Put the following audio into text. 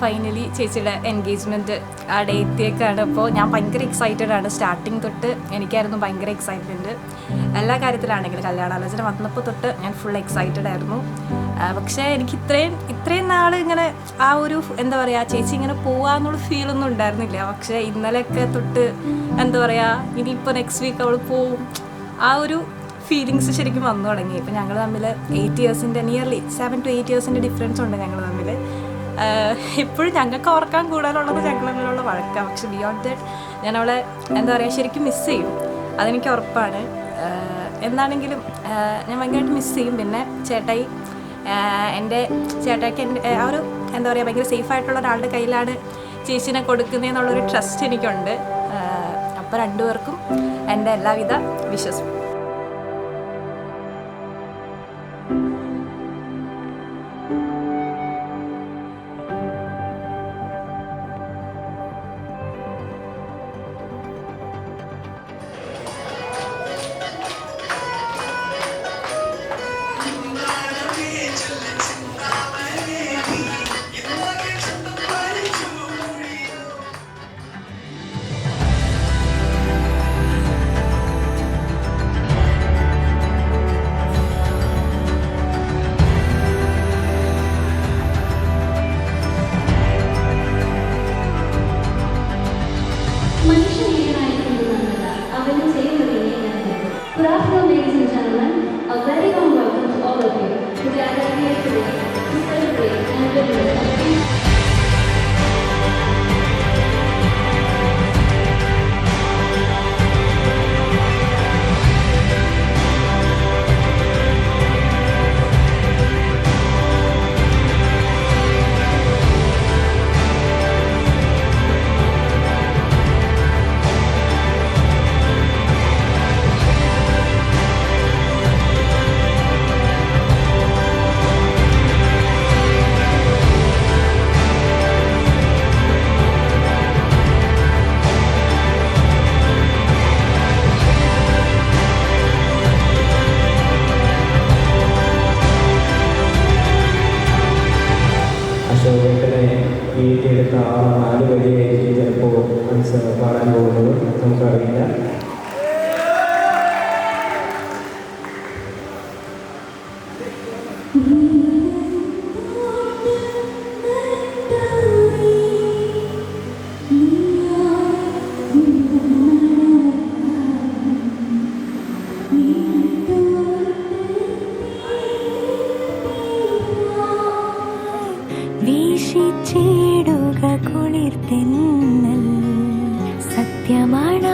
Finally ചേച്ചിയുടെ engagement ആ ഡേറ്റിലേക്കാണ്. അപ്പോൾ ഞാൻ ഭയങ്കര എക്സൈറ്റഡ് ആണ്. സ്റ്റാർട്ടിങ് തൊട്ട് എനിക്കായിരുന്നു ഭയങ്കര എക്സൈറ്റ്മെൻറ്റ്. എല്ലാ കാര്യത്തിലാണെങ്കിലും കല്യാണാലോചന വന്നപ്പോൾ തൊട്ട് ഞാൻ ഫുൾ എക്സൈറ്റഡ് ആയിരുന്നു. പക്ഷേ എനിക്ക് ഇത്രയും നാൾ ഇങ്ങനെ ആ ഒരു എന്താ പറയുക, ചേച്ചി ഇങ്ങനെ പോവാന്നുള്ള ഫീലൊന്നും ഉണ്ടായിരുന്നില്ല. പക്ഷേ ഇന്നലെയൊക്കെ തൊട്ട് എന്താ പറയുക, ഇനിയിപ്പോൾ നെക്സ്റ്റ് വീക്ക് അവൾ പോവും, ആ ഒരു ഫീലിങ്സ് ശരിക്കും വന്നു തുടങ്ങി. ഇപ്പം ഞങ്ങൾ തമ്മിൽ 8 ഇയേഴ്സിൻ്റെ നിയർലി 7 to 8 ഇയേഴ്സിൻ്റെ ഡിഫറൻസ് ഉണ്ട് ഞങ്ങൾ തമ്മിൽ. എപ്പോഴും ഞങ്ങൾക്ക് ഓർക്കാൻ കൂടാനുള്ളത് ഞങ്ങൾ തമ്മിലുള്ള വഴക്കാണ്. പക്ഷെ ബിയോണ്ട് ദാറ്റ് ഞാൻ അവളെ എന്താ പറയുക ശരിക്കും മിസ് ചെയ്യും, അതെനിക്ക് ഉറപ്പാണ്. എന്താണെങ്കിലും ഞാൻ ഭയങ്കരമായിട്ട് മിസ് ചെയ്യും. പിന്നെ ചേട്ടായി, എൻ്റെ ചേട്ടായിക്ക് ആ ഒരു എന്താ പറയുക ഭയങ്കര സേഫായിട്ടുള്ള ഒരാളുടെ കയ്യിലാണ് ചേച്ചിനെ കൊടുക്കുന്നതെന്നുള്ളൊരു ട്രസ്റ്റ് എനിക്കുണ്ട്. അപ്പോൾ രണ്ടുപേർക്കും എൻ്റെ എല്ലാവിധ വിശ്വസും. വീട്ടിലെടുത്ത ആ 4 വരിയായിരിക്കും ചിലപ്പോൾ പാടാൻ പോകുന്നത്, നമുക്കറിയില്ല. വീശിച്ചിടുക കുളിർതെന്നൽ സത്യമാണ